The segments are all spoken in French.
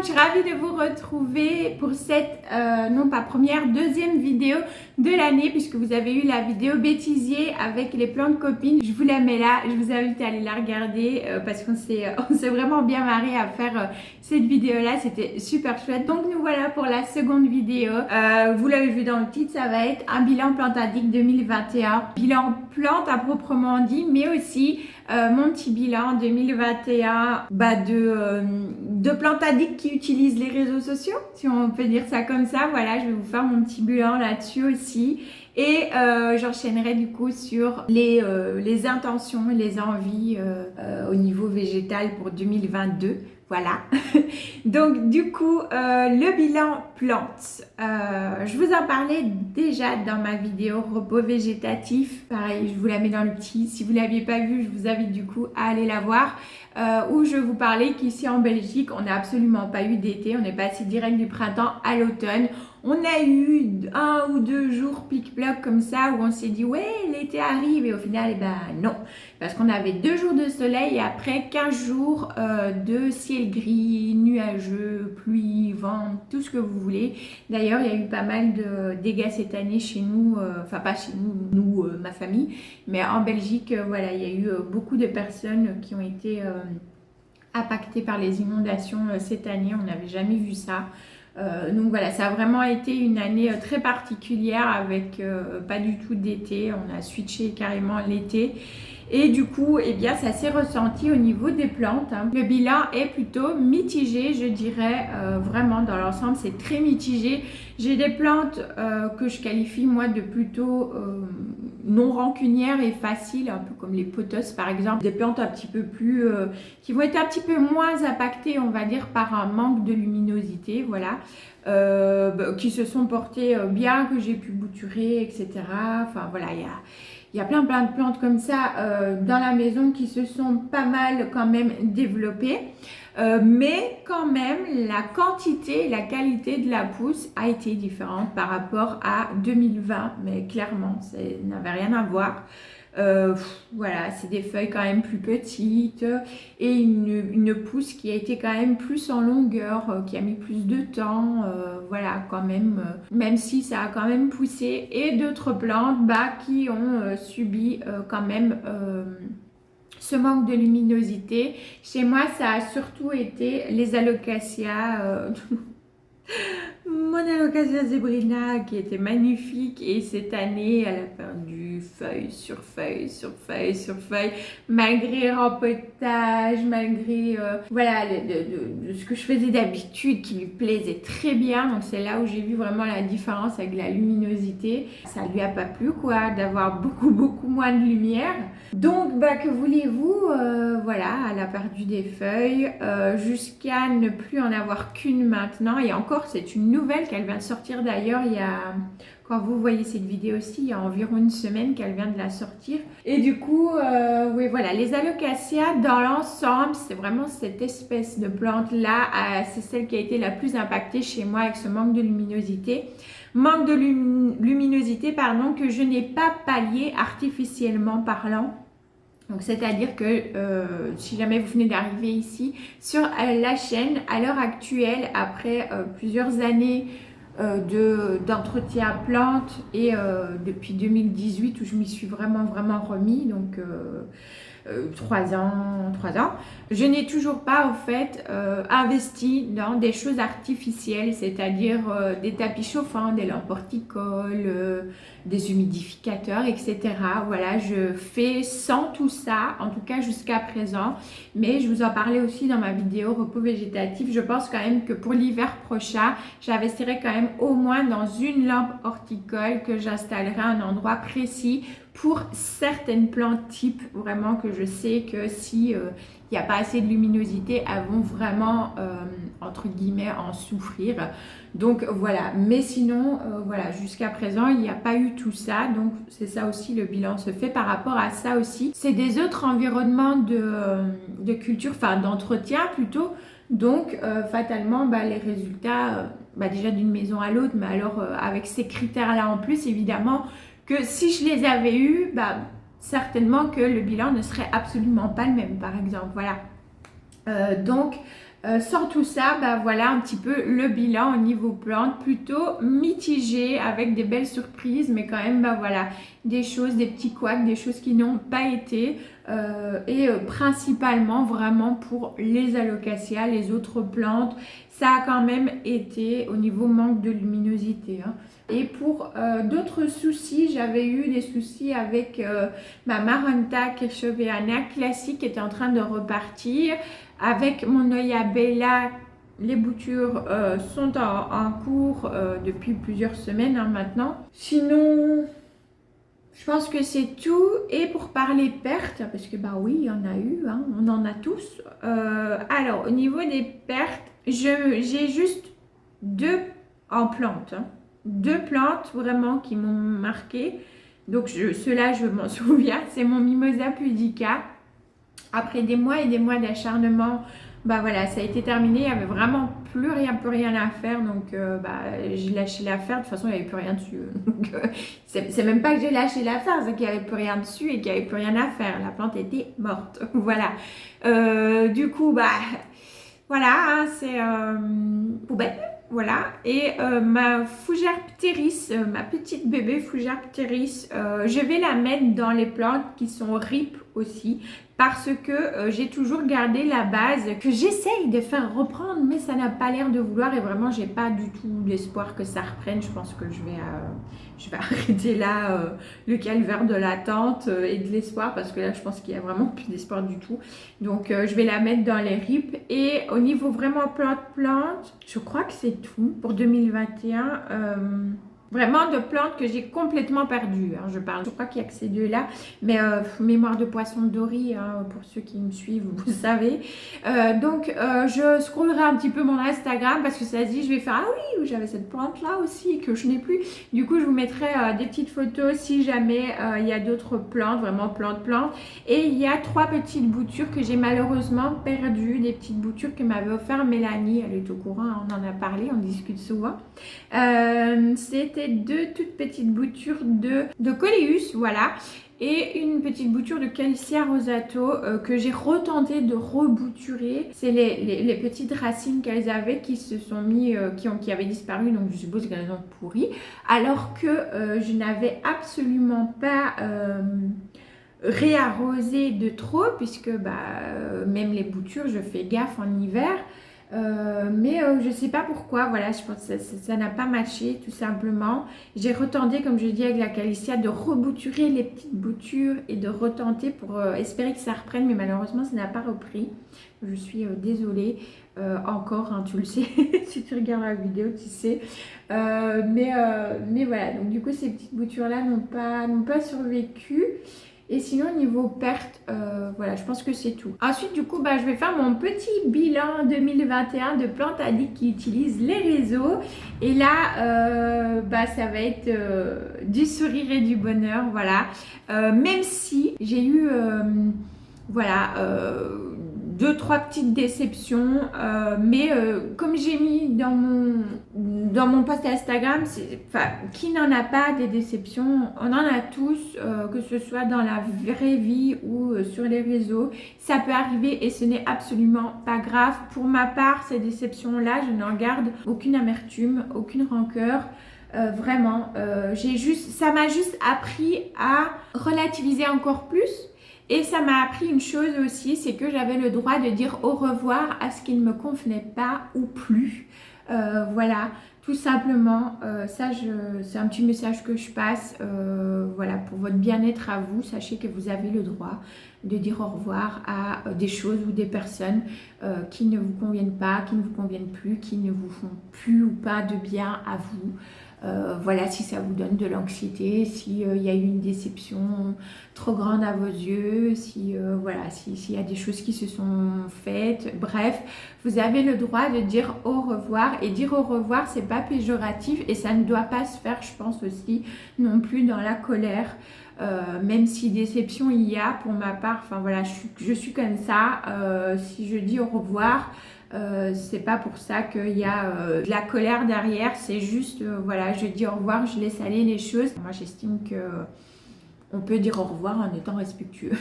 monde, je suis ravie de vous retrouver pour cette, non pas première, deuxième vidéo de l'année puisque vous avez eu la vidéo bêtisier avec les plantes copines. Je vous la mets là, je vous invite à aller la regarder parce qu'on s'est vraiment bien marré à faire cette vidéo-là, c'était super chouette. Donc nous voilà pour la seconde vidéo. Vous l'avez vu dans le titre, ça va être un bilan Plante Addict 2021. Bilan plante à proprement dit, mais aussi mon petit bilan 2021 de Plante Addict qui utilisent les réseaux sociaux, si on peut dire ça comme ça. Voilà, je vais vous faire mon petit bilan là-dessus aussi. Et j'enchaînerai du coup sur les intentions, les envies au niveau végétal pour 2022. Voilà. Donc du coup, le bilan plante. Je vous en parlais déjà dans ma vidéo repos végétatif. Pareil, je vous la mets dans le petit. Si vous ne l'aviez pas vue, je vous invite du coup à aller la voir. Où je vous parlais qu'ici en Belgique, on n'a absolument pas eu d'été. On est passé direct du printemps à l'automne. On a eu 1 ou 2 jours pic-bloc comme ça où on s'est dit ouais l'été arrive et au final non, parce qu'on avait 2 jours de soleil et après 15 jours de ciel gris, nuageux, pluie, vent, tout ce que vous voulez. D'ailleurs il y a eu pas mal de dégâts cette année chez nous, enfin pas chez nous, ma famille, mais en Belgique voilà, il y a eu beaucoup de personnes qui ont été impactées par les inondations cette année. On n'avait jamais vu ça. Donc voilà, ça a vraiment été une année très particulière avec pas du tout d'été. On a switché carrément l'été. Et du coup, eh bien, ça s'est ressenti au niveau des plantes. Le bilan est plutôt mitigé, je dirais. Vraiment, dans l'ensemble, c'est très mitigé. J'ai des plantes que je qualifie, moi, de plutôt non rancunières et faciles, un peu comme les pothos, par exemple. Des plantes un petit peu plus... qui vont être un petit peu moins impactées, on va dire, par un manque de luminosité, voilà. Qui se sont portées bien, que j'ai pu bouturer, etc. Enfin, voilà, il y a plein de plantes comme ça dans la maison qui se sont pas mal quand même développées. Mais quand même, la quantité et la qualité de la pousse a été différente par rapport à 2020. Mais clairement, ça n'avait rien à voir. Voilà, c'est des feuilles quand même plus petites et une pousse qui a été quand même plus en longueur, qui a mis plus de temps, voilà, quand même, même si ça a quand même poussé, et d'autres plantes qui ont subi quand même ce manque de luminosité. Chez moi, ça a surtout été les alocasia. Mon alocasia zebrina qui était magnifique et cette année elle a perdu feuille sur feuille sur feuille sur feuille malgré rempotage, malgré voilà de ce que je faisais d'habitude qui lui plaisait très bien. Donc c'est là où j'ai vu vraiment la différence avec la luminosité. Ça lui a pas plu quoi d'avoir beaucoup moins de lumière. Donc que voulez-vous, voilà, elle a perdu des feuilles jusqu'à ne plus en avoir qu'une maintenant. Et encore, c'est une nouvelle qu'elle vient de sortir d'ailleurs il y a, quand vous voyez cette vidéo aussi, il y a environ une semaine qu'elle vient de la sortir. Et du coup, oui voilà, les alocasia dans l'ensemble, c'est vraiment cette espèce de plante là, c'est celle qui a été la plus impactée chez moi avec ce manque de luminosité. Manque de luminosité, pardon, que je n'ai pas pallié artificiellement parlant. Donc c'est-à-dire que si jamais vous venez d'arriver ici sur la chaîne, à l'heure actuelle, après plusieurs années d'entretien plantes et depuis 2018 où je m'y suis vraiment remis, donc 3 ans, je n'ai toujours pas en fait investi dans des choses artificielles, c'est-à-dire des tapis chauffants, des lampes horticoles, des humidificateurs, etc. Voilà, je fais sans tout ça, en tout cas jusqu'à présent, mais je vous en parlais aussi dans ma vidéo repos végétatif. Je pense quand même que pour l'hiver prochain, j'investirai quand même au moins dans une lampe horticole que j'installerai à un endroit précis pour certaines plantes type, vraiment que je sais que si il n'y a pas assez de luminosité, elles vont vraiment entre guillemets en souffrir. Donc voilà, mais sinon voilà, jusqu'à présent il n'y a pas eu tout ça, donc c'est ça aussi, le bilan se fait par rapport à ça aussi. C'est des autres environnements de culture, enfin d'entretien plutôt. Donc fatalement les résultats déjà d'une maison à l'autre, mais alors avec ces critères là en plus, évidemment que si je les avais eus, certainement que le bilan ne serait absolument pas le même, par exemple. Voilà. Donc Sans tout ça, bah voilà un petit peu le bilan au niveau plantes, plutôt mitigé avec des belles surprises, mais quand même bah voilà des choses, des petits couacs, des choses qui n'ont pas été principalement vraiment pour les alocasias, les autres plantes, ça a quand même été au niveau manque de luminosité. Hein. Et pour d'autres soucis, j'avais eu des soucis avec ma Maranta Keshoveana classique qui était en train de repartir. Avec mon Noya Bella, les boutures sont en cours depuis plusieurs semaines hein, maintenant. Sinon, je pense que c'est tout. Et pour parler pertes, parce que bah oui, il y en a eu, hein, on en a tous. Alors, au niveau des pertes, j'ai juste deux en plantes. Hein. Deux plantes vraiment qui m'ont marqué. Donc, ceux-là, je m'en souviens. C'est mon Mimosa pudica. Après des mois et des mois d'acharnement, bah voilà, ça a été terminé. Il n'y avait vraiment plus rien à faire. Donc, j'ai lâché l'affaire. De toute façon, il n'y avait plus rien dessus. Donc, c'est même pas que j'ai lâché l'affaire, c'est qu'il n'y avait plus rien dessus et qu'il n'y avait plus rien à faire. La plante était morte. Voilà. Du coup, bah voilà, hein, c'est poubelle. Voilà, et ma fougère ptéris, ma petite bébé fougère ptéris, je vais la mettre dans les plantes qui sont RIP aussi parce que j'ai toujours gardé la base que j'essaye de faire reprendre mais ça n'a pas l'air de vouloir et vraiment j'ai pas du tout l'espoir que ça reprenne. Je pense que je vais arrêter là le calvaire de l'attente et de l'espoir parce que là je pense qu'il y a vraiment plus d'espoir du tout. Donc je vais la mettre dans les RIP et au niveau vraiment plante, je crois que c'est tout pour 2021. Vraiment de plantes que j'ai complètement perdues. Hein, je crois qu'il n'y a que ces deux-là. Mais mémoire de poisson Dory, hein, pour ceux qui me suivent, vous savez. Donc, je scrollerai un petit peu mon Instagram parce que ça se dit, je vais faire, ah oui, j'avais cette plante-là aussi que je n'ai plus. Du coup, je vous mettrai des petites photos si jamais il y a d'autres plantes, vraiment plantes. Et il y a 3 petites boutures que j'ai malheureusement perdues. Des petites boutures que m'avait offert Mélanie. Elle est au courant, hein, on en a parlé, on discute souvent. C'était 2 toutes petites boutures de Coleus, voilà, et une petite bouture de Calicia rosato que j'ai retenté de rebouturer. C'est les petites racines qu'elles avaient qui se sont mis, qui avaient disparu, donc je suppose qu'elles ont pourri, alors que je n'avais absolument pas réarrosé de trop, puisque même les boutures, je fais gaffe en hiver. Mais je sais pas pourquoi, voilà, je pense que ça n'a pas matché tout simplement. J'ai retenté, comme je dis avec la Calicia, de rebouturer les petites boutures et de retenter pour espérer que ça reprenne, mais malheureusement ça n'a pas repris. Je suis désolée encore, hein, tu le sais, si tu regardes la vidéo tu sais. Mais voilà, donc du coup ces petites boutures là n'ont pas survécu. Et sinon, niveau perte, voilà, je pense que c'est tout. Ensuite, du coup, je vais faire mon petit bilan 2021 de plantes addicts qui utilisent les réseaux. Et là, ça va être du sourire et du bonheur, voilà. Même si j'ai eu, voilà, 2-3 petites déceptions, mais comme j'ai mis dans mon post Instagram, qui n'en a pas des déceptions, on en a tous, que ce soit dans la vraie vie ou sur les réseaux, ça peut arriver et ce n'est absolument pas grave. Pour ma part, ces déceptions-là, je n'en garde aucune amertume, aucune rancœur. Vraiment, ça m'a juste appris à relativiser encore plus. Et ça m'a appris une chose aussi, c'est que j'avais le droit de dire au revoir à ce qui ne me convenait pas ou plus. Voilà, tout simplement, c'est un petit message que je passe. Voilà, pour votre bien-être à vous, sachez que vous avez le droit de dire au revoir à des choses ou des personnes qui ne vous conviennent pas, qui ne vous conviennent plus, qui ne vous font plus ou pas de bien à vous. Voilà, si ça vous donne de l'anxiété, si y a eu une déception trop grande à vos yeux, voilà, s'il y a des choses qui se sont faites, bref, vous avez le droit de dire au revoir. Et dire au revoir, c'est pas péjoratif et ça ne doit pas se faire, je pense aussi, non plus dans la colère. Même si déception il y a pour ma part, enfin voilà, je suis comme ça. Si je dis au revoir, c'est pas pour ça qu'il y a de la colère derrière, c'est juste voilà, je dis au revoir, je laisse aller les choses. Moi j'estime que on peut dire au revoir en étant respectueux.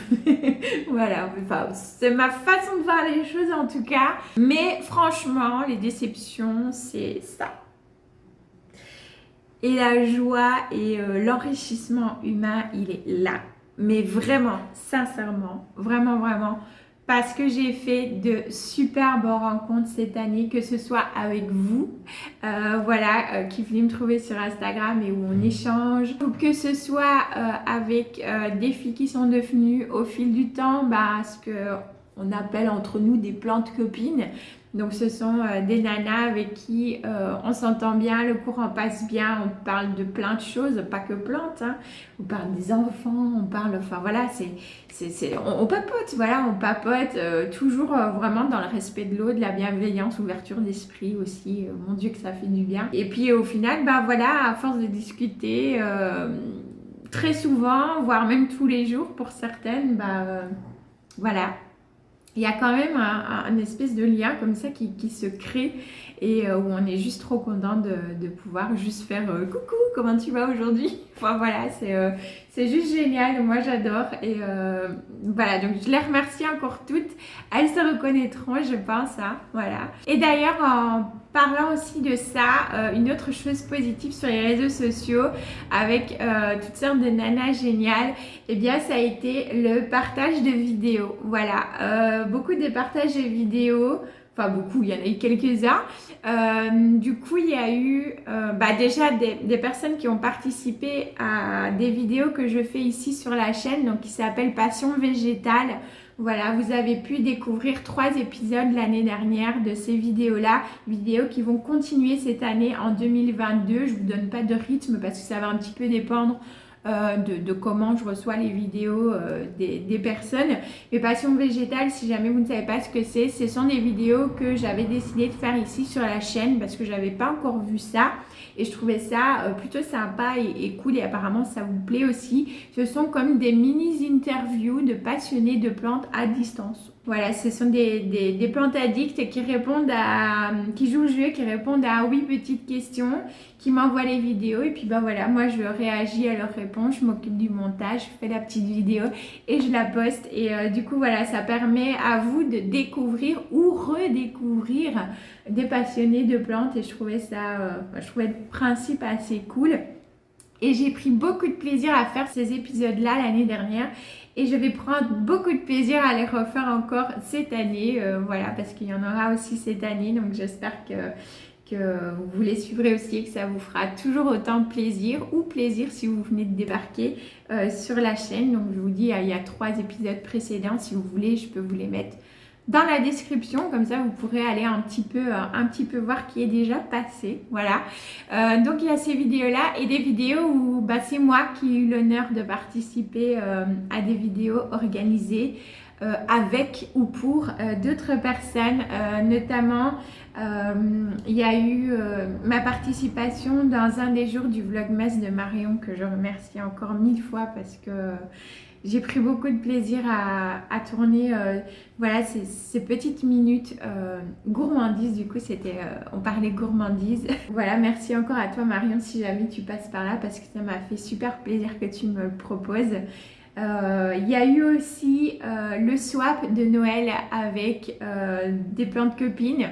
Voilà, enfin, c'est ma façon de voir les choses en tout cas. Mais franchement, les déceptions, c'est ça. Et la joie et l'enrichissement humain, il est là. Mais vraiment, sincèrement, vraiment, vraiment, parce que j'ai fait de superbes rencontres cette année, que ce soit avec vous, qui venez me trouver sur Instagram et où on échange, ou que ce soit avec des filles qui sont devenues au fil du temps, ce que on appelle entre nous des plantes copines. Donc ce sont des nanas avec qui on s'entend bien, le courant passe bien, on parle de plein de choses, pas que plantes, hein. On parle des enfants, on parle, enfin voilà, on papote, voilà, on papote toujours vraiment dans le respect de l'autre, de la bienveillance, ouverture d'esprit aussi, mon Dieu que ça fait du bien. Et puis au final, voilà, à force de discuter très souvent, voire même tous les jours pour certaines, voilà. Il y a quand même un espèce de lien comme ça qui se crée et où on est juste trop content de pouvoir juste faire coucou, comment tu vas aujourd'hui? Enfin voilà, c'est juste génial, moi j'adore et voilà, donc je les remercie encore toutes, elles se reconnaîtront je pense, hein, voilà. Et d'ailleurs en parlant aussi de ça, une autre chose positive sur les réseaux sociaux avec toutes sortes de nanas géniales, eh bien ça a été le partage de vidéos, voilà, beaucoup de partages de vidéos. Enfin beaucoup, il y en a eu quelques-uns. Du coup, il y a eu déjà des personnes qui ont participé à des vidéos que je fais ici sur la chaîne, donc qui s'appelle Passion Végétale. Voilà, vous avez pu découvrir 3 épisodes l'année dernière de ces vidéos-là, vidéos qui vont continuer cette année en 2022. Je vous donne pas de rythme parce que ça va un petit peu dépendre de comment je reçois les vidéos des personnes. Mais Passion Végétale, si jamais vous ne savez pas ce que c'est, ce sont des vidéos que j'avais décidé de faire ici sur la chaîne parce que j'avais pas encore vu ça et je trouvais ça plutôt sympa et cool et apparemment ça vous plaît aussi. Ce sont comme des mini-interviews de passionnés de plantes à distance. Voilà, ce sont des plantes addicts qui répondent qui jouent le jeu, qui répondent à oui, petite question, qui m'envoient les vidéos et puis voilà, moi je réagis à leurs réponses, je m'occupe du montage, je fais la petite vidéo et je la poste et du coup voilà, ça permet à vous de découvrir ou redécouvrir des passionnés de plantes et je trouvais le principe assez cool. Et j'ai pris beaucoup de plaisir à faire ces épisodes-là l'année dernière et je vais prendre beaucoup de plaisir à les refaire encore cette année, voilà, parce qu'il y en aura aussi cette année, donc j'espère que vous les suivrez aussi et que ça vous fera toujours autant plaisir si vous venez de débarquer sur la chaîne. Donc je vous dis, il y a 3 épisodes précédents, si vous voulez, je peux vous les mettre dans la description, comme ça vous pourrez aller un petit peu voir qui est déjà passé, voilà. Donc il y a ces vidéos-là et des vidéos où c'est moi qui ai eu l'honneur de participer à des vidéos organisées avec ou pour d'autres personnes, notamment il y a eu ma participation dans un des jours du Vlogmas de Marion que je remercie encore 1000 fois parce que j'ai pris beaucoup de plaisir à tourner voilà, ces petites minutes gourmandises. Du coup, on parlait gourmandise. Voilà, merci encore à toi Marion si jamais tu passes par là parce que ça m'a fait super plaisir que tu me le proposes. Il y a eu aussi le swap de Noël avec des plantes copines.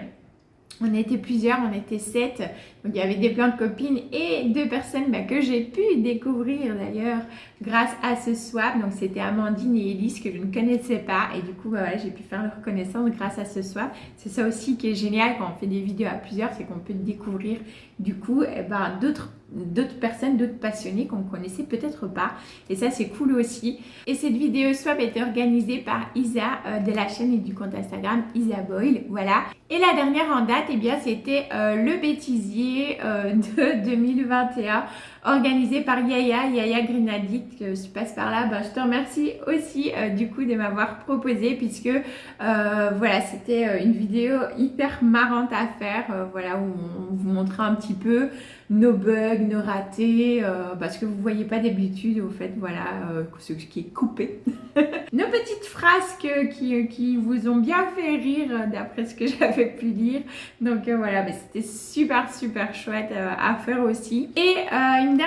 On était plusieurs, on était 7. Donc il y avait des plantes copines et 2 personnes que j'ai pu découvrir d'ailleurs grâce à ce swap. Donc c'était Amandine et Elise que je ne connaissais pas. Et du coup j'ai pu faire leur connaissance grâce à ce swap. C'est ça aussi qui est génial quand on fait des vidéos à plusieurs, c'est qu'on peut découvrir du coup d'autres personnes, d'autres passionnés qu'on ne connaissait peut-être pas. Et ça c'est cool aussi. Et cette vidéo swap était organisée par Isa de la chaîne et du compte Instagram Isa Boyle. Voilà. Et la dernière en date, c'était le bêtisier de 2021 organisé par Yaya Green Addict. Je passe par là, je te remercie aussi du coup de m'avoir proposé puisque voilà, c'était une vidéo hyper marrante à faire, voilà, où on vous montrait un petit peu nos bugs, nos ratés, parce que vous voyez pas d'habitude au fait, voilà, ce qui est coupé. Nos petites phrases qui vous ont bien fait rire d'après ce que j'avais pu lire. Donc voilà, c'était super chouette à faire aussi. Et une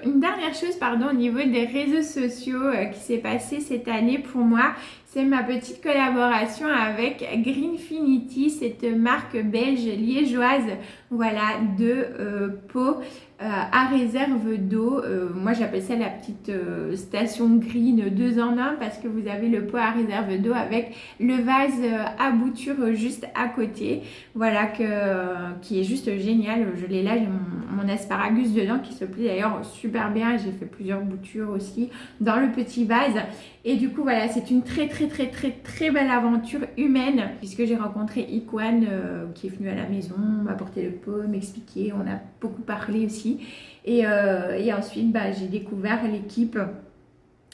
une dernière chose pardon, au niveau des réseaux sociaux qui s'est passé cette année pour moi, c'est ma petite collaboration avec Greenfinity, cette marque belge liégeoise, voilà, de pots à réserve d'eau. Moi j'appelle ça la petite station green 2 en 1 parce que vous avez le pot à réserve d'eau avec le vase à bouture juste à côté, voilà, qui est juste génial. Je l'ai là, j'ai mon asparagus dedans qui se plie d'ailleurs super bien. J'ai fait plusieurs boutures aussi dans le petit vase. Et du coup voilà, c'est une très belle aventure humaine puisque j'ai rencontré Ikwan qui est venu à la maison, m'apporter le pot, m'expliquer, on a beaucoup parlé aussi. Et ensuite j'ai découvert l'équipe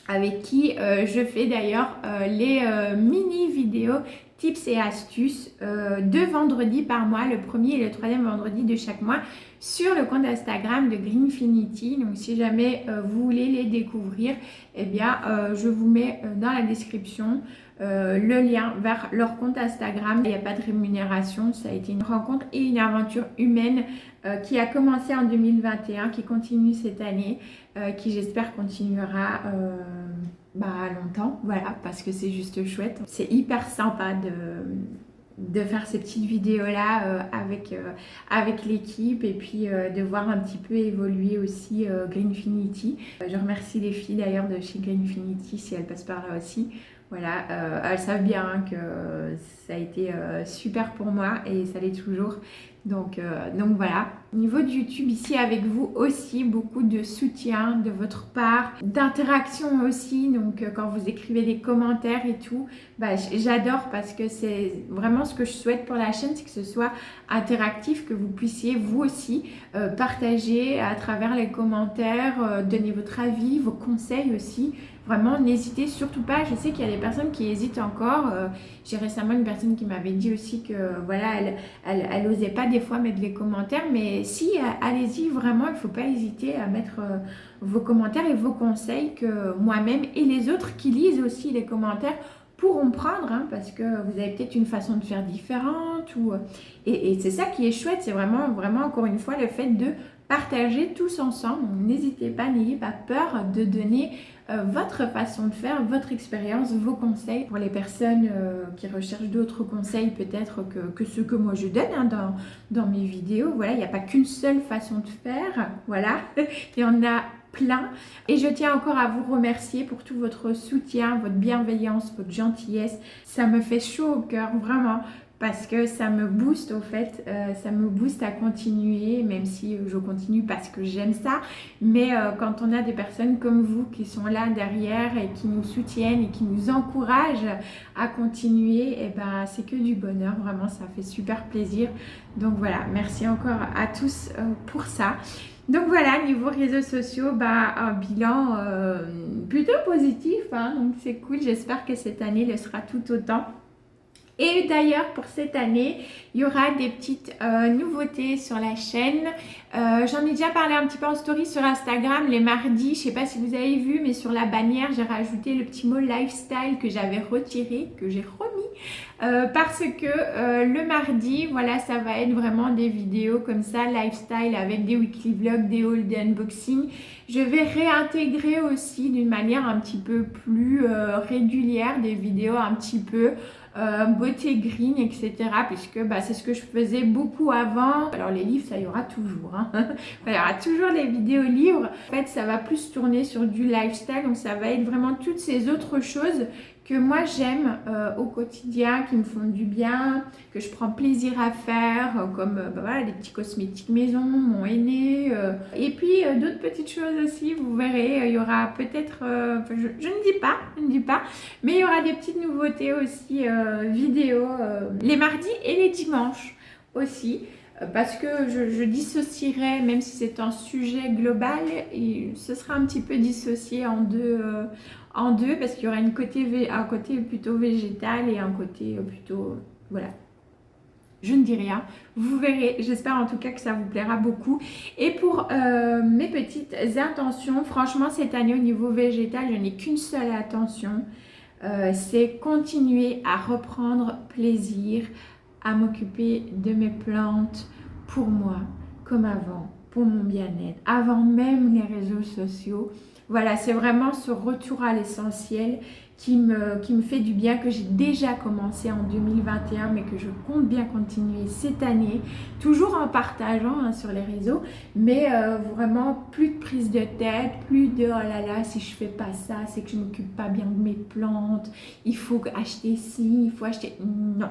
avec qui je fais d'ailleurs les mini vidéos tips et astuces 2 vendredis par mois, le premier et le 3e vendredi de chaque mois sur le compte Instagram de Greenfinity. Donc si jamais vous voulez les découvrir, eh bien je vous mets dans la description le lien vers leur compte Instagram. Il n'y a pas de rémunération, ça a été une rencontre et une aventure humaine qui a commencé en 2021, qui continue cette année, qui j'espère continuera longtemps, voilà, parce que c'est juste chouette. C'est hyper sympa de faire ces petites vidéos là avec l'équipe et puis de voir un petit peu évoluer aussi Greenfinity. Je remercie les filles d'ailleurs de chez Greenfinity si elles passent par là aussi. Voilà, elles savent bien que ça a été super pour moi et ça l'est toujours. Donc voilà. Au niveau de YouTube, ici avec vous aussi, beaucoup de soutien de votre part, d'interaction aussi. Donc quand vous écrivez des commentaires et tout, j'adore parce que c'est vraiment ce que je souhaite pour la chaîne, c'est que ce soit interactif, que vous puissiez vous aussi partager à travers les commentaires, donner votre avis, vos conseils aussi. Vraiment, n'hésitez surtout pas. Je sais qu'il y a des personnes qui hésitent encore. J'ai récemment une personne qui m'avait dit aussi que voilà, elle n'osait pas des fois mettre les commentaires. Mais si, allez-y, vraiment, il ne faut pas hésiter à mettre vos commentaires et vos conseils que moi-même et les autres qui lisent aussi les commentaires pourront prendre, hein, parce que vous avez peut-être une façon de faire différente. Et c'est ça qui est chouette. C'est vraiment, encore une fois, le fait de partager tous ensemble. Donc, n'hésitez pas, n'ayez pas peur de donner votre façon de faire, votre expérience, vos conseils pour les personnes qui recherchent d'autres conseils peut-être que ceux que moi je donne hein, dans mes vidéos. Voilà, il n'y a pas qu'une seule façon de faire, voilà, il y en a plein. Et je tiens encore à vous remercier pour tout votre soutien, votre bienveillance, votre gentillesse. Ça me fait chaud au cœur, vraiment. Parce que ça me booste au fait, ça me booste à continuer, même si je continue parce que j'aime ça. Mais quand on a des personnes comme vous qui sont là derrière et qui nous soutiennent et qui nous encouragent à continuer, et c'est que du bonheur, vraiment ça fait super plaisir. Donc voilà, merci encore à tous pour ça. Donc voilà, niveau réseaux sociaux, un bilan plutôt positif, hein, donc c'est cool, j'espère que cette année le sera tout autant. Et d'ailleurs pour cette année, il y aura des petites nouveautés sur la chaîne. J'en ai déjà parlé un petit peu en story sur Instagram les mardis. Je ne sais pas si vous avez vu, mais sur la bannière, j'ai rajouté le petit mot lifestyle que j'avais retiré, que j'ai remis. Parce que le mardi, voilà, ça va être vraiment des vidéos comme ça, lifestyle avec des weekly vlogs, des hauls, des unboxings. Je vais réintégrer aussi d'une manière un petit peu plus régulière des vidéos un petit peu beauté green, etc. Puisque c'est ce que je faisais beaucoup avant. Alors les livres, ça y aura toujours. Hein. Il y aura toujours les vidéos livres. En fait, ça va plus tourner sur du lifestyle. Donc ça va être vraiment toutes ces autres choses que moi j'aime au quotidien, qui me font du bien, que je prends plaisir à faire, comme voilà, des petits cosmétiques maison, mon aîné, et puis d'autres petites choses aussi, vous verrez, il y aura peut-être, je ne dis pas, mais il y aura des petites nouveautés aussi vidéo les mardis et les dimanches aussi. Parce que je dissocierai, même si c'est un sujet global, et ce sera un petit peu dissocié en deux parce qu'il y aura un côté plutôt végétal et un côté plutôt, voilà. Je ne dis rien, vous verrez, j'espère en tout cas que ça vous plaira beaucoup. Et pour mes petites intentions, franchement cette année au niveau végétal, je n'ai qu'une seule intention, c'est continuer à reprendre plaisir à m'occuper de mes plantes pour moi, comme avant, pour mon bien-être, avant même les réseaux sociaux. Voilà, c'est vraiment ce retour à l'essentiel qui me fait du bien, que j'ai déjà commencé en 2021, mais que je compte bien continuer cette année, toujours en partageant sur les réseaux, mais vraiment plus de prise de tête, plus de oh là là, si je fais pas ça, c'est que je m'occupe pas bien de mes plantes, il faut acheter ci, il faut acheter... Non,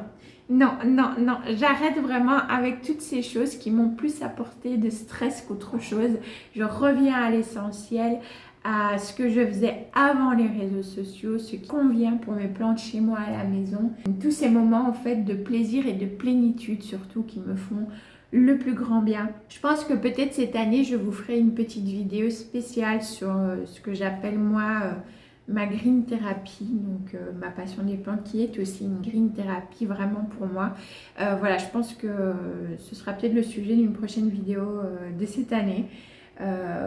non, non, non, j'arrête vraiment avec toutes ces choses qui m'ont plus apporté de stress qu'autre chose. Je reviens à l'essentiel, à ce que je faisais avant les réseaux sociaux, ce qui convient pour mes plantes chez moi à la maison. Tous ces moments en fait de plaisir et de plénitude surtout qui me font le plus grand bien. Je pense que peut-être cette année je vous ferai une petite vidéo spéciale sur ce que j'appelle moi ma green thérapie, donc ma passion des plantes qui est aussi une green thérapie vraiment pour moi. Voilà, je pense que ce sera peut-être le sujet d'une prochaine vidéo de cette année.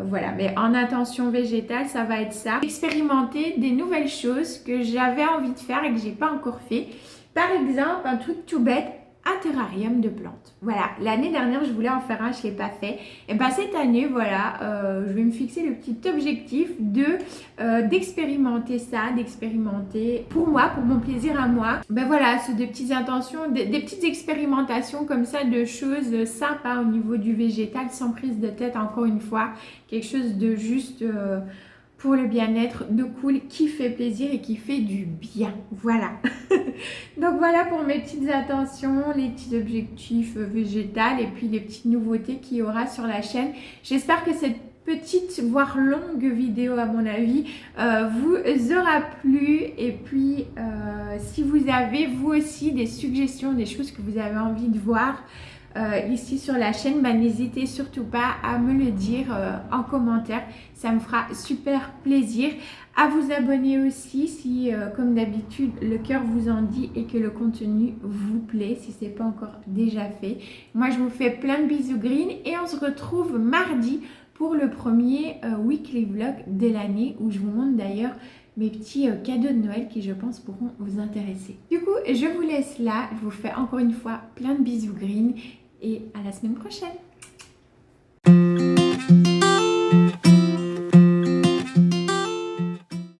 Voilà, mais en attention végétale, ça va être ça. Expérimenter des nouvelles choses que j'avais envie de faire et que j'ai pas encore fait. Par exemple, un truc tout bête, un terrarium de plantes. Voilà, l'année dernière, je voulais en faire un, je ne l'ai pas fait. Et bien cette année, voilà, je vais me fixer le petit objectif d'expérimenter ça, d'expérimenter pour moi, pour mon plaisir à moi. Ben voilà, c'est des petites intentions, des petites expérimentations comme ça, de choses sympas au niveau du végétal, sans prise de tête, encore une fois. Quelque chose de juste... pour le bien-être, de cool, qui fait plaisir et qui fait du bien. Voilà. Donc voilà pour mes petites attentions, les petits objectifs végétaux et puis les petites nouveautés qu'il y aura sur la chaîne. J'espère que cette petite, voire longue vidéo à mon avis, vous aura plu. Et puis, si vous avez vous aussi des suggestions, des choses que vous avez envie de voir, ici sur la chaîne, bah, n'hésitez surtout pas à me le dire en commentaire, ça me fera super plaisir. À vous abonner aussi si comme d'habitude le cœur vous en dit et que le contenu vous plaît, si ce n'est pas encore déjà fait. Moi je vous fais plein de bisous green et on se retrouve mardi pour le premier weekly vlog de l'année, où je vous montre d'ailleurs mes petits cadeaux de Noël qui je pense pourront vous intéresser. Du coup je vous laisse là, je vous fais encore une fois plein de bisous green et à la semaine prochaine.